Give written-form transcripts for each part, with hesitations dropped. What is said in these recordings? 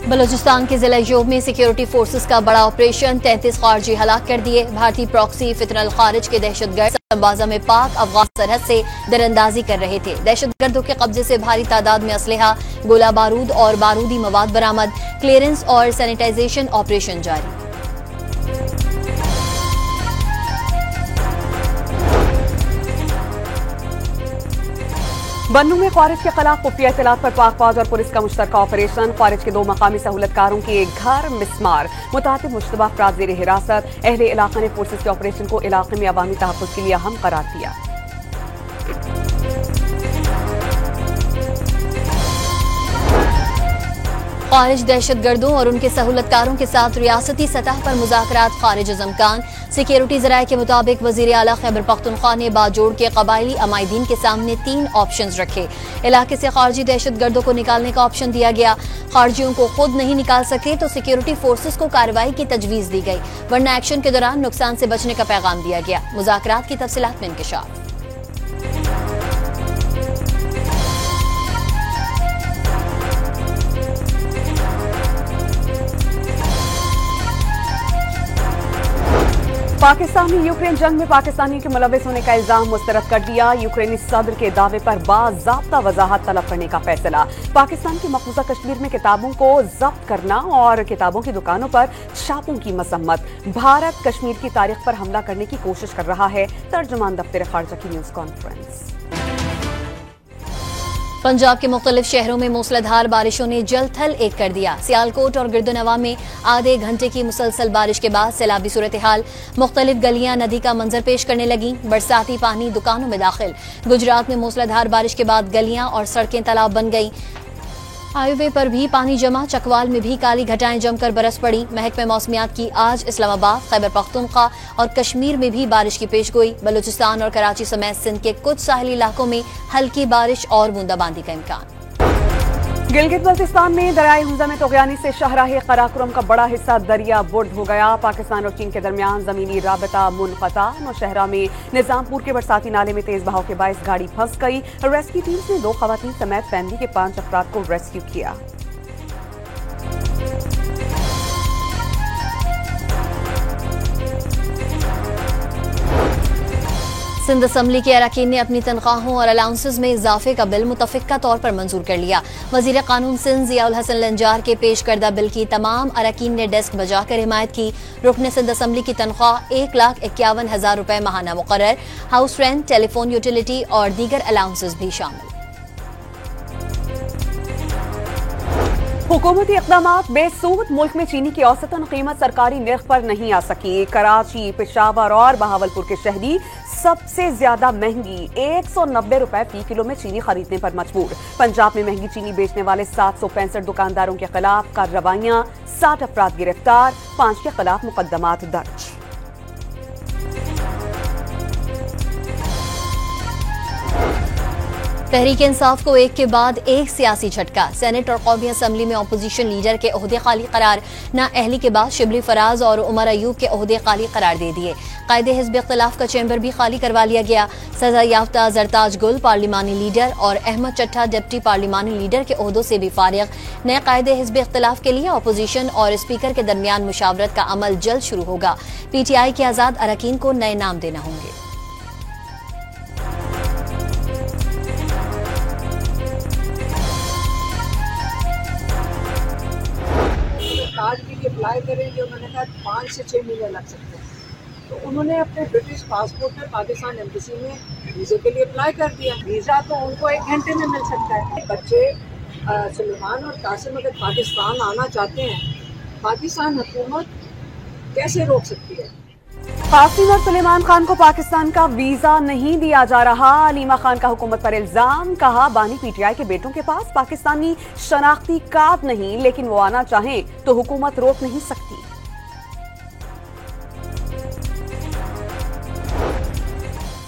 बलूचिस्तान के जिला यूब में सिक्योरिटी फोर्सेस का बड़ा ऑपरेशन, 33 खारजी हलाक कर दिए। भारतीय प्रॉक्सी फितरल खारिज के दहशतगर्द संबाजा में पाक अफगान सरहद से दरअंदाजी कर रहे थे। दहशतगर्दों के कब्जे से भारी तादाद में असलहा, गोला बारूद और बारूदी मवाद बरामद। क्लियरेंस और सैनिटाइजेशन ऑपरेशन जारी। बन्नू में ख्वारिज के खिलाफ खुफिया इत्तलात पर पाक फौज और पुलिस का मुश्तरका ऑपरेशन। ख्वारिज के 2 मकामी सहूलतकारों के घर मिसमार, मुतातिब मुश्तबा अफराद ज़ेर हिरासत। अहले इलाका ने फोर्सेज के ऑपरेशन को इलाके में अवामी तहफ़्फ़ुज़ के लिए अहम करार दिया। ख्वारिज दहशतगर्दों और उनके सहूलतकारों के साथ रियासती सतह पर मुज़ाकरात खारिज अज़मकान। सिक्योरिटी ज़राए के मुताबिक वज़ीर आला खैबर पख्तूनख्वा ने बाजोड़ के कबायली अमायदीन के सामने 3 ऑप्शंस रखे। इलाके से खारजी दहशतगर्दों को निकालने का ऑप्शन दिया गया। खारजियों को खुद नहीं निकाल सके तो सिक्योरिटी फोर्सेस को कार्रवाई की तजवीज़ दी गई, वरना एक्शन के दौरान नुकसान से बचने का पैगाम दिया गया। मुज़ाकरात की तफसीलात में इंकशाफ। पाकिस्तान ने यूक्रेन जंग में पाकिस्तानियों के मुलविस होने का इल्जाम मुस्तरद कर दिया। यूक्रेनी सदर के दावे पर बाज़ाब्ता वजाहत तलब करने का फैसला। पाकिस्तान की मकबूजा कश्मीर में किताबों को जब्त करना और किताबों की दुकानों पर छापों की मसम्मत। भारत कश्मीर की तारीख पर हमला करने की कोशिश कर रहा है। तर्जुमान दफ्तर खारजा की न्यूज कॉन्फ्रेंस। पंजाब के मुख्तलिफ शहरों में मूसलाधार बारिशों ने जल थल एक कर दिया। सियालकोट और गिरदोनवा में आधे घंटे की मुसलसल बारिश के बाद सैलाबी सूरत हाल। मुख्तलिफ गलियां नदी का मंजर पेश करने लगी। बरसाती पानी दुकानों में दाखिल। गुजरात में मूसलाधार बारिश के बाद गलियां और सड़कें तालाब बन गईं। हाईवे पर भी पानी जमा। चकवाल में भी काली घटाएं जमकर बरस पड़ी। महकमे मौसमियात की आज इस्लामाबाद, खैबर पख्तूनख्वा और कश्मीर में भी बारिश की पेशगोई। बलूचिस्तान और कराची समेत सिंध के कुछ साहिली इलाकों में हल्की बारिश और बूंदाबांदी का इम्कान। गिलगित बल्तिस्तान में दरियाए हुंजा में तोगयानी से शाहराह कराकुरम का बड़ा हिस्सा दरिया बुर्द हो गया। पाकिस्तान और चीन के दरमियान जमीनी राबता मुनक़ता। नौशहरा में निजामपुर के बरसाती नाले में तेज बहाव के बायस गाड़ी फंस गई। रेस्क्यू टीम ने 2 खवातीन समेत फैमिली के 5 अफराद को रेस्क्यू किया। सिंध असम्बली के अरकान ने अपनी तनख्वाहों और अलाउंसेस में इजाफे का बिल मुतफ़िक़ा तौर पर मंजूर कर लिया। वज़ीर कानून सिंध ज़ियाउल हसन लंजार के पेश करदा बिल की तमाम अरकान ने डेस्क बजाकर हिमायत की। रुकन सिंध असम्बली की तनख्वाह 1,51,000 रुपए माहाना मुक़र्रर। हाउस रेंट, टेलीफोन यूटिलिटी और दीगर अलाउंसेस भी शामिल। हुकूमती इक़दामात बेसूद। मुल्क में चीनी की औसतन कीमत सरकारी निर्ख पर नहीं आ सकी। कराची, पेशावर और बहावलपुर के शहरी सबसे ज्यादा महंगी 190 रुपए फी किलो में चीनी खरीदने पर मजबूर। पंजाब में महंगी चीनी बेचने वाले 765 दुकानदारों के खिलाफ कार्रवाइयां। 60 अफराद गिरफ्तार, 5 के खिलाफ मुकदमात दर्ज। तहरीक इंसाफ को एक के बाद एक सियासी झटका। सेनेट और कौमी असम्बली में अपोजिशन लीडर के ओहदे खाली करार। नाअहली के बाद शिबली फराज और उमर अयूब के ओहदे खाली करार दे दिए। कायदे हिज़्ब इख्तिलाफ का चैम्बर भी खाली करवा लिया गया। सजा याफ्ता जरताज गुल पार्लिमानी लीडर और अहमद चट्टा डिप्टी पार्लिमानी लीडर के ओहदों से भी फारिग। नए कायदे हिज़्ब इख्तिलाफ के लिए अपोजिशन और स्पीकर के दरमियान मुशावरत का अमल जल्द शुरू होगा। PTI के आजाद अरकान को नए नाम देना होंगे। कार्ड के लिए अप्लाई करेंगे, उन्होंने कहा 5 से 6 महीने लग सकते हैं। तो उन्होंने अपने ब्रिटिश पासपोर्ट में पाकिस्तान एम्बेसी में वीज़े के लिए अप्लाई कर दिया। वीज़ा तो उनको 1 घंटे में मिल सकता है। बच्चे सुलेमान और कासिम अगर पाकिस्तान आना चाहते हैं, पाकिस्तान हुकूमत कैसे रोक सकती है? कासिम और सुलेमान खान को पाकिस्तान का वीजा नहीं दिया जा रहा। अलीमा खान का हुकूमत पर इल्जाम। कहा बानी PTI के बेटों के पास पाकिस्तानी शनाख्ती कार्ड नहीं, लेकिन वो आना चाहें तो हुकूमत रोक नहीं सकती।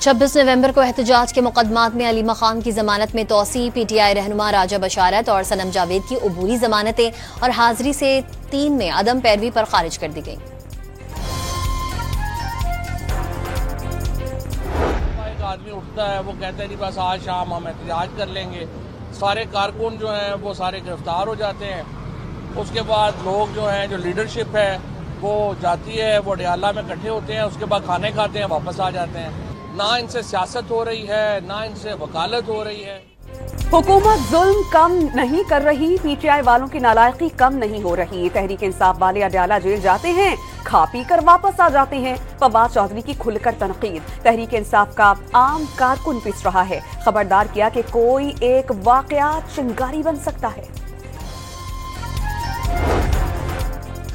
26 नवंबर को एहतजाज के मुकदमात में अलीमा खान की जमानत में तोसी। PTI रहनुमा राजा बशारत और सनम जावेद की अबूरी जमानतें और हाजिरी से 3 में अदम पैरवी पर खारिज कर दी गई। आदमी उठता है, वो कहता है नहीं बस आज शाम हम एहतजाज कर लेंगे। सारे कारकुन जो हैं वो सारे गिरफ्तार हो जाते हैं। उसके बाद लोग जो हैं, जो लीडरशिप है वो जाती है, वो अडयाला में इकट्ठे होते हैं, उसके बाद खाने खाते हैं, वापस आ जाते हैं। ना इनसे सियासत हो रही है, ना इनसे वकालत हो रही है। हुकूमत जुल्म कम नहीं कर रही, पीटीआई वालों की नालायकी कम नहीं हो रही। तहरीक इंसाफ वाले अडयाला जेल जाते हैं, खा पी कर वापस आ जाते हैं। फवाद चौधरी की खुलकर तनकीद। तहरीक इंसाफ का आम कारकुन पिस रहा है, खबरदार किया कि कोई एक वाकया चिंगारी बन सकता है।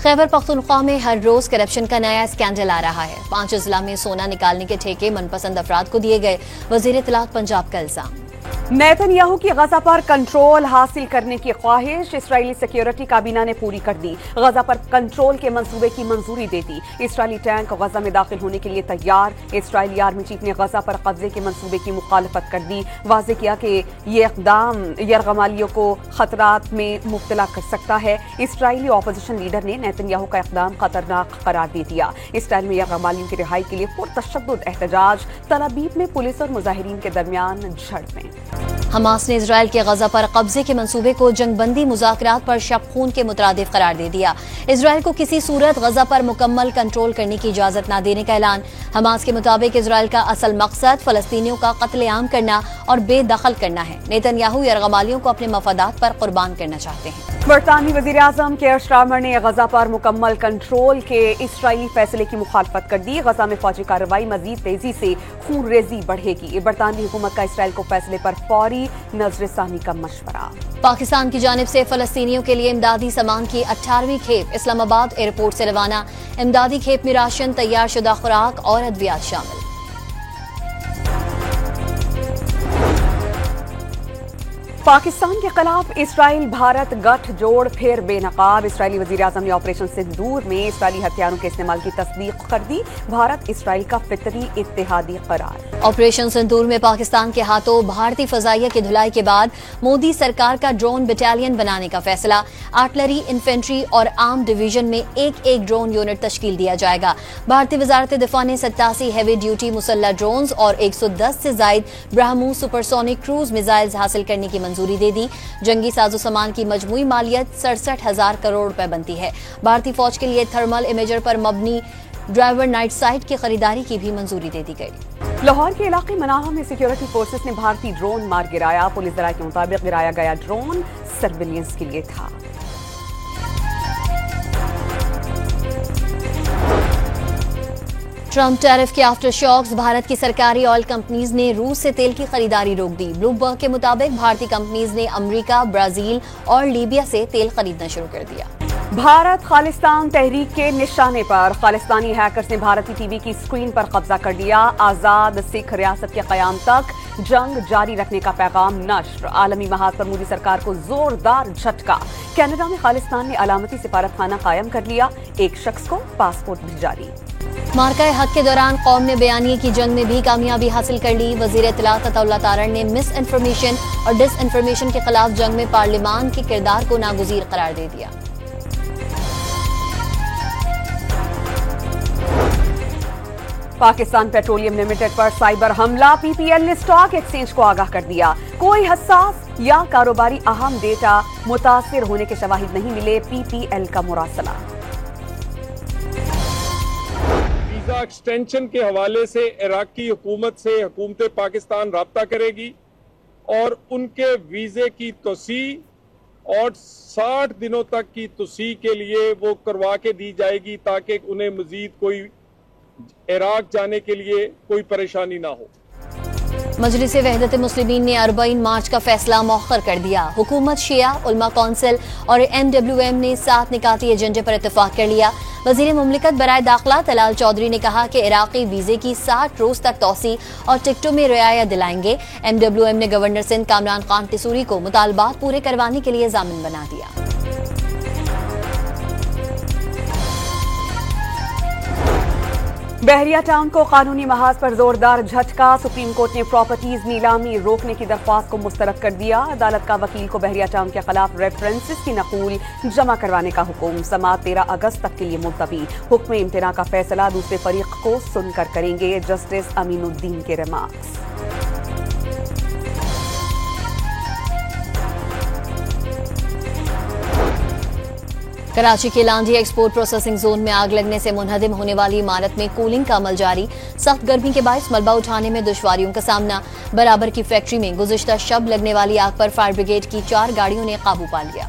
खैबर पख्तूनख्वा में हर रोज करप्शन का नया स्कैंडल आ रहा है। 5 अजला में सोना निकालने के ठेके मनपसंद अफराद को दिए गए, वजीर इत्तलात पंजाब का इल्जाम। नेतन्याहू की गजा पर कंट्रोल हासिल करने की ख्वाहिश इस्राएली सिक्योरिटी काबीना ने पूरी कर दी। गजा पर कंट्रोल के मंसूबे की मंजूरी दे दी। इस्राएली टैंक गजा में दाखिल होने के लिए तैयार। इस्राएली आर्मी चीफ ने गजा पर कब्जे के मंसूबे की मुखालफत कर दी। वाजे किया कि ये इकदाम यरगमालियों को खतरात में मुब्तला कर सकता है। इस्राएली ऑपोजिशन लीडर ने नेतन्याहू का इकदाम खतरनाक करार दे दिया। इसराइल में यरगमालियों की रिहाई के लिए पुरतशद्दुद एहतजाज। तल अवीव में पुलिस और मुजाहिरीन के दरमियान झड़पें। हमास ने इजराइल के गजा पर कब्जे के मंसूबे को जंगबंदी मुज़ाकरात पर शब खून के मुतरादिफ करार दे दिया। इजराइल को किसी सूरत गजा पर मुकम्मल कंट्रोल करने की इजाजत न देने का ऐलान। हमास के मुताबिक इजराइल का असल मकसद फलस्तीनियों का कत्लेआम करना और बेदखल करना है। नेतन्याहू यरगमालियों को अपने मफादात पर कुर्बान करना चाहते हैं। बरतानवी वजीर आजम केयर स्टारमर ने गजा पर मुकम्मल कंट्रोल के इसराइली फैसले की मुखालफत कर दी। गजा में फौजी कार्रवाई मजीद तेजी से खून रेजी बढ़ेगी। बरतानवी हुकूमत का इसराइल को फैसले पर फौरी नजरसानी का मशवरा। पाकिस्तान की जानिब से फलस्तीनियों के लिए इमदादी सामान की 18वीं खेप इस्लामाबाद एयरपोर्ट से रवाना। इमदादी खेप में राशन, तैयार शुदा खुराक और अद्वियात शामिल। पाकिस्तान के खिलाफ इसराइल भारत गठजोड़ फिर बेनकाब। इसराइली वजीर आजम ने ऑपरेशन सिंदूर में इसराइली हथियारों के इस्तेमाल की तस्दीक कर दी। भारत इसराइल का फितरी इत्तेहादी करार। ऑपरेशन सिंदूर में पाकिस्तान के हाथों भारतीय फजाइया की धुलाई के बाद मोदी सरकार का ड्रोन बटालियन बनाने का फैसला। आर्टिलरी, इन्फेंट्री और आर्म डिवीजन में एक एक ड्रोन यूनिट तश्कील दिया जाएगा। भारतीय वजारत दिफा ने 87 हैवी ड्यूटी मुसल्लह ड्रोन्स और 110 से जायद ब्राह्मोस सुपरसोनिक क्रूज मिसाइल्स हासिल करने की मंजूरी दे दी। जंगी साजो सामान की मजमूई मालियत 67,000 करोड़ रुपए बनती है। भारतीय फौज के लिए थर्मल इमेजर पर मबनी ड्राइवर नाइट साइट की खरीदारी की भी मंजूरी दे दी गई। लाहौर के इलाके मनाहा में सिक्योरिटी फोर्सेस ने भारतीय ड्रोन मार गिराया। पुलिस जराये के मुताबिक गिराया गया ड्रोन सर्विलियंस के लिए था। ट्रंप टैरिफ के आफ्टर शॉक्स। भारत की सरकारी ऑयल कंपनीज ने रूस से तेल की खरीदारी रोक दी। ब्लूमबर्ग के मुताबिक भारतीय कंपनीज ने अमेरिका, ब्राजील और लीबिया से तेल खरीदना शुरू कर दिया। भारत खालिस्तान तहरीक के निशाने पर खालिस्तानी हैकर्स ने भारतीय टीवी की स्क्रीन पर कब्जा कर लिया। आजाद सिख रियासत के कयाम तक जंग जारी रखने का पैगाम नश्र। आलमी महाज पर मोदी सरकार को जोरदार झटका। कनाडा में खालिस्तान ने अलामती सिफारत खाना कायम कर लिया। एक शख्स को पासपोर्ट भी जारी। मार्का हक के दौरान कौम ने बयानिए की जंग में भी कामयाबी हासिल कर ली। वजीर इत्तलात अताउल्लाह तारण ने मिस इन्फॉर्मेशन और डिस इन्फॉर्मेशन के खिलाफ जंग में पार्लियामान के किरदार को नागुजीर करार दे दिया। पाकिस्तान पेट्रोलियम लिमिटेड पर साइबर हमला। पीपीएल ने स्टॉक एक्सचेंज को आगाह कर दिया। कोई हसास या कारोबारी अहम डेटा मुतासिर होने के शवाहिद नहीं मिले। पीपीएल का मुरासला। वीजा एक्सटेंशन के हवाले से इराकी हुकूमत से हुकूमत पाकिस्तान राब्ता करेगी और उनके वीजे की तोसी और 60 दिनों तक की तोसी के लिए वो करवा के दी जाएगी ताकि उन्हें मजीद कोई इराक जाने के लिए कोई परेशानी ना हो। मजलिस वहदत मुस्लिमीन ने 40 मार्च का फैसला मौखर कर दिया। हुकूमत, शिया, उलमा कौंसिल और MWM ने 7 निकाती एजेंडे पर इत्तेफाक कर लिया। वजीर मुमलिकत बराए दाखिला तलाल चौधरी ने कहा कि इराकी वीजे की 60 रोज तक तोसी और टिकटों में रियायत दिलाएंगे। MWM ने गवर्नर सिंध कामरान खान टिसूरी को मुतालबात पूरे करवाने के लिए जामिन बना दिया। बहरिया टाउन को कानूनी महाज पर जोरदार झटका। सुप्रीम कोर्ट ने प्रॉपर्टीज नीलामी रोकने की दरख्वास्त को मुस्तरद कर दिया। अदालत का वकील को बहरिया टाउन के खिलाफ रेफरेंसेस की नकूल जमा करवाने का हुक्म। समाअत 13 अगस्त तक के लिए मुलतवी। हुक्म इम्तना का फैसला दूसरे फरीक को सुनकर करेंगे। जस्टिस अमीनुद्दीन के रिमार्क्स। कराची के लांडी एक्सपोर्ट प्रोसेसिंग जोन में आग लगने से मुनहदिम होने वाली इमारत में कूलिंग का अमल जारी। सख्त गर्मी के बायस मलबा उठाने में दुश्वारियों का सामना। बराबर की फैक्ट्री में गुज़िश्ता शब लगने वाली आग पर फायर ब्रिगेड की 4 गाड़ियों ने काबू पा लिया।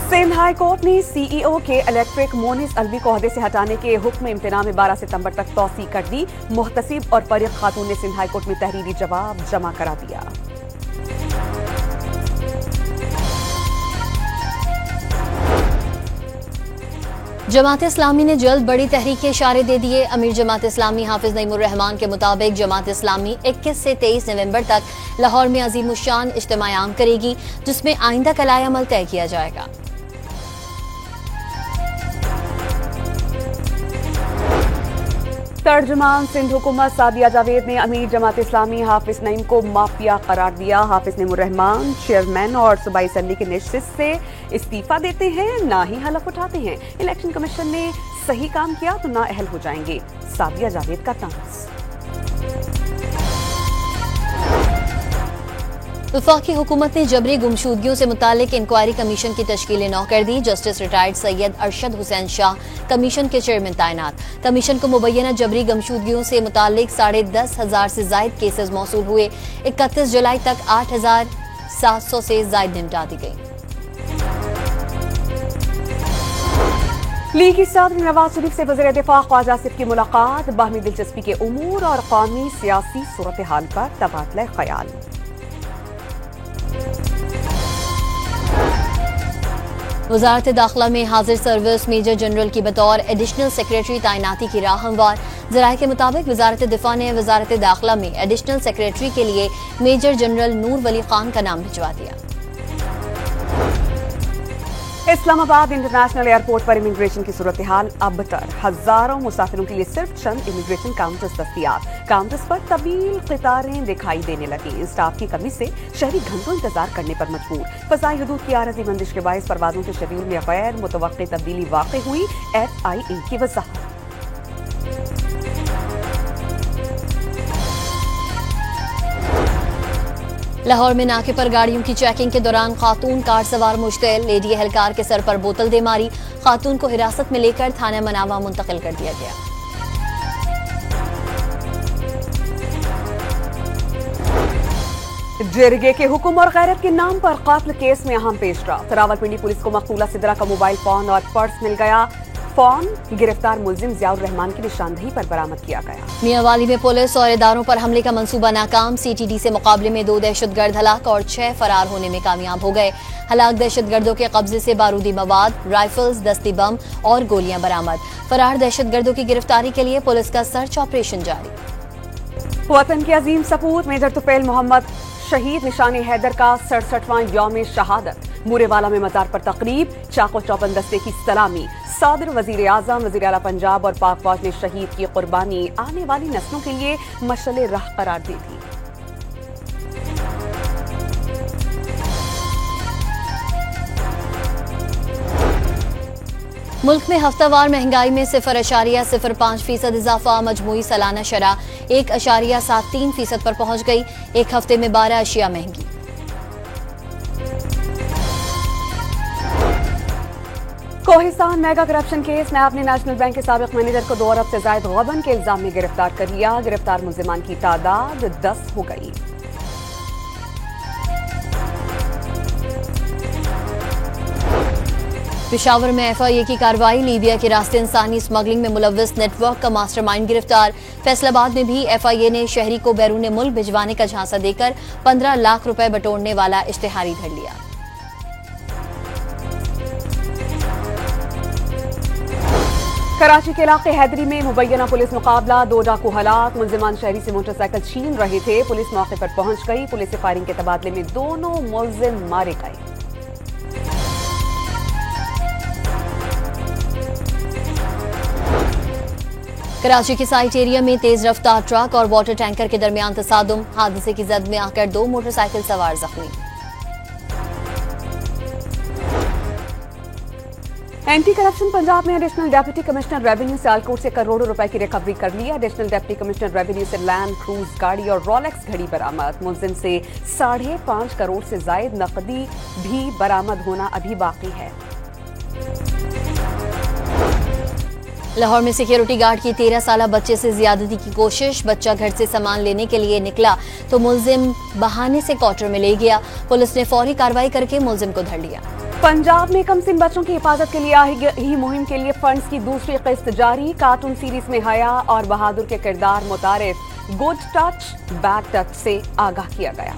सिंध हाई कोर्ट ने सीईओ के इलेक्ट्रिक मोनिस अलवी को ओहदे से हटाने के हुक्म इम्तिना में 12 सितंबर तक तौसी कर दी। मुहतसिब और फरीक खातून ने सिंध हाई कोर्ट में तहरीरी जवाब जमा करा दिया। जमात इस्लामी ने जल्द बड़ी तहरीक के इशारे दे दिए। अमीर जमात इस्लामी हाफिज नईमुर रहमान के मुताबिक जमात इस्लामी 21 से 23 नवंबर तक लाहौर में अजीमुशान इज्तिमा आम करेगी, जिसमें आइंदा कलाए अमल तय किया जाएगा। तर्जुमान सिंध हुकूमत सादिया जावेद ने अमीर जमात इस्लामी हाफिज नईम को माफिया करार दिया। हाफिज नईमुर रहमान चेयरमैन और सूबाई असम्बली के नशिस्त से इस्तीफा देते हैं, ना ही हलफ उठाते हैं। इलेक्शन कमीशन ने सही काम किया तो नाअहल हो जाएंगे। सादिया जावेद का तंज। वफाकी हुकूमत ने जबरी गुमशुदगियों से मुतालिक इंक्वायरी कमीशन की तश्कील नौ कर दी। Justice retired Syed Arshad Hussain Shah commission के चेयरमैन तैनात। कमीशन को मुबैना जबरी गुमशुदगियों से मुतालिक 10,500 से जायद केसेस मौसूल हुए। 31 जुलाई तक 8,700 से जायद निपटा दी गई। लीगी सदर नवाज शरीफ से वज़ीर दिफा ख्वाजा आसिफ की मुलाकात। बाहमी दिलचस्पी के उमूर और कौमी सियासी सूरत हाल पर तबादला ख्याल। वजारत दाखिला में हाजिर सर्विस मेजर जनरल की बतौर एडिशनल सेक्रेटरी तैनाती की राह हमवार। ज़राए के मुताबिक वजारत दिफा ने वजारत दाखिला में एडिशनल सेक्रेटरी के लिए मेजर जनरल नूर वली खान का नाम भिजवा दिया। इस्लामाबाद इंटरनेशनल एयरपोर्ट पर इमिग्रेशन की सूरत हाल अबतर। हजारों मुसाफिरों के लिए सिर्फ चंद इमिग्रेशन काउंटर्स दस्तयाब। काउंटर्स पर तवील कतारें दिखाई देने लगी। स्टाफ की कमी से शहरी घंटों इंतजार करने पर मजबूर। फज़ाई हुदूद की आरज़ी बंदिश के बायस परवाजों के शेड्यूल में गैर मुतवक्की तब्दीली वाक़ई हुई। FIA की वज़ाहत। लाहौर में नाके पर गाड़ियों की चेकिंग के दौरान खातून कार सवार मुश्तिल। लेडी एहलकार के सर पर बोतल दे मारी। खातून को हिरासत में लेकर थाना मनावा मुंतकिल कर दिया गया। जिरगे के हुक्म और गैरत के नाम पर कातिल केस में अहम पेशरफ्त। रावलपिंडी पुलिस को मकतूला सिद्रा का मोबाइल फोन और पर्स मिल गया। फोन गिरफ्तार मुलजिम जियाउर रहमान की निशानदेही पर बरामद किया गया। मियांवाली में पुलिस और इदारों पर हमले का मंसूबा नाकाम। CTD से मुकाबले में 2 दहशतगर्द हलाक और 6 फरार होने में कामयाब हो गए। हलाक दहशतगर्दों के कब्जे से बारूदी मवाद, राइफल्स, दस्ती बम और गोलियां बरामद। फरार दहशतगर्दों की गिरफ्तारी के लिए पुलिस का सर्च ऑपरेशन जारी। वतन के अजीम सपूत मेजर तुफैल मोहम्मद शहीद निशान हैदर का 67वां यौम शहादत। मूरेवाला में मजार पर तकरीब। चाको चौबंद दस्ते की सलामी। सदर, वजीर आजम, वजीर आला पंजाब और पाक फौज ने शहीद की कुर्बानी आने वाली नस्लों के लिए मशअल राह करार दी थी। मुल्क में हफ्तावार महंगाई में 0.05% इजाफा। मजमूई सालाना शरह 1.73% पर पहुंच गई। एक हफ्ते में 12 अशिया महंगी। कोहिस्तान मेगा करप्शन केस में आपने नेशनल बैंक के साबिक मैनेजर को 2 अरब से जायद गबन के इल्जाम में गिरफ्तार कर लिया। गिरफ्तार मुल्जिमान की तादाद 10 हो गई। पेशावर में FIA की कार्रवाई। लीबिया के रास्ते इंसानी स्मगलिंग में मुलव्वस नेटवर्क का मास्टरमाइंड गिरफ्तार। फैसलाबाद में भी FIA ने शहरी को बैरून मुल्क भिजवाने का झांसा देकर 15 लाख रुपए बटोरने वाला इश्तिहारी धर लिया। कराची के इलाके हैदरी में मुबैना पुलिस मुकाबला। 2 डाकू हलाक। मुल्जिमान शहरी से मोटरसाइकिल छीन रहे थे। पुलिस मौके पर पहुंच गई। पुलिस से फायरिंग के तबादले में दोनों मुल्जिम मारे गए। कराची के साइट एरिया में तेज रफ्तार ट्रक और वाटर टैंकर के दरमियान तसादुम। हादसे की जद में आकर 2 मोटरसाइकिल सवार जख्मी। एंटी करप्शन पंजाब में additional deputy commissioner revenue Sialkot से करोड़ों रुपए की रिकवरी कर ली। एडिशनल डेप्यूटी कमिश्नर रेवेन्यू से लैंड क्रूज गाड़ी और रोलेक्स घड़ी बरामद। मुलजिम से 5.5 करोड़ से जायद नकदी भी बरामद होना अभी बाकी है। लाहौर में सिक्योरिटी गार्ड की 13 साला बच्चे से ज्यादती की कोशिश। बच्चा घर से सामान लेने के लिए निकला तो मुलजिम बहाने से क्वार्टर में ले गया। पुलिस ने फौरी कार्रवाई करके मुलजिम को धर लिया। पंजाब में कमसिन बच्चों की हिफाजत के लिए ही मुहिम के लिए फंड्स की दूसरी किस्त जारी। कार्टून सीरीज में हया और बहादुर के किरदार मुतारिफ गुड टच बैड टच से आगाह किया गया।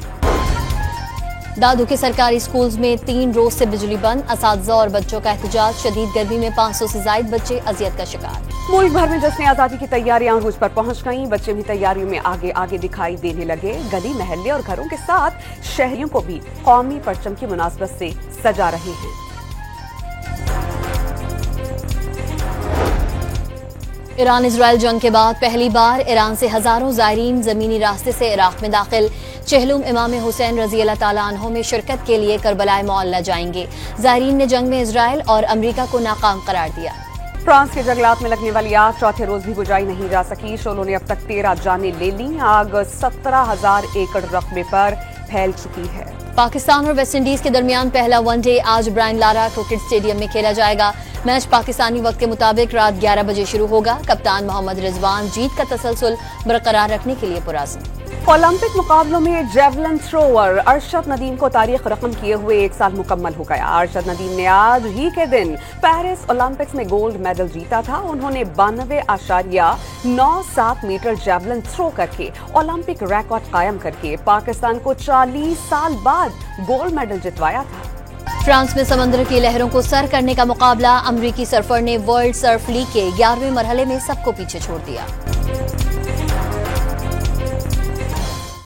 दादू के सरकारी स्कूल्स में 3 रोज से बिजली बंद। असातिज़ा और बच्चों का एहतजाज। शदीद गर्मी में 500 से ज्यादा बच्चे अजियत का शिकार। मुल्क भर में जश्न आजादी की तैयारियां अरूज पर पहुंच गईं। बच्चे भी तैयारियों में आगे आगे दिखाई देने लगे। गली महल्ले और घरों के साथ शहरियों को भी कौमी परचम की मुनासबत से सजा रहे हैं। ईरान इजराइल जंग के बाद पहली बार ईरान से हजारों ज़ायरीन जमीनी रास्ते से इराक में दाखिल। चहलुम इमाम हुसैन रजी अल्लाह ताला अन्हो में शिरकत के लिए करबलाए मौला जाएंगे। ज़ायरीन ने जंग में इजराइल और अमरीका को नाकाम करार दिया। फ्रांस के जंगलात में लगने वाली आग चौथे रोज भी बुझाई नहीं जा सकी। शोलों ने अब तक 13 जानें ले ली। आग 17,000 एकड़ रकबे पर फैल चुकी है। पाकिस्तान और वेस्टइंडीज के दरमियान पहला वनडे आज ब्रायन लारा क्रिकेट स्टेडियम में खेला जाएगा। मैच पाकिस्तानी वक्त के मुताबिक रात 11 बजे शुरू होगा। कप्तान मोहम्मद रिजवान जीत का तसलसल बरकरार रखने के लिए पुरअज़्म। ओलंपिक मुकाबलों में जेवलिन थ्रोअर अरशद नदीम को तारीख रकम किए हुए 1 साल मुकम्मल हो गया। अरशद नदीम ने आज ही के दिन पेरिस ओलंपिक्स में गोल्ड मेडल जीता था। उन्होंने 92.97 मीटर जेवलिन थ्रो करके ओलंपिक रिकॉर्ड कायम करके पाकिस्तान को 40 साल बाद गोल्ड मेडल जितवाया था। फ्रांस में समंदर की लहरों को सर करने का मुकाबला। अमरीकी सर्फर ने वर्ल्ड सर्फ लीग के 11वें मरहले में सबको पीछे छोड़ दिया।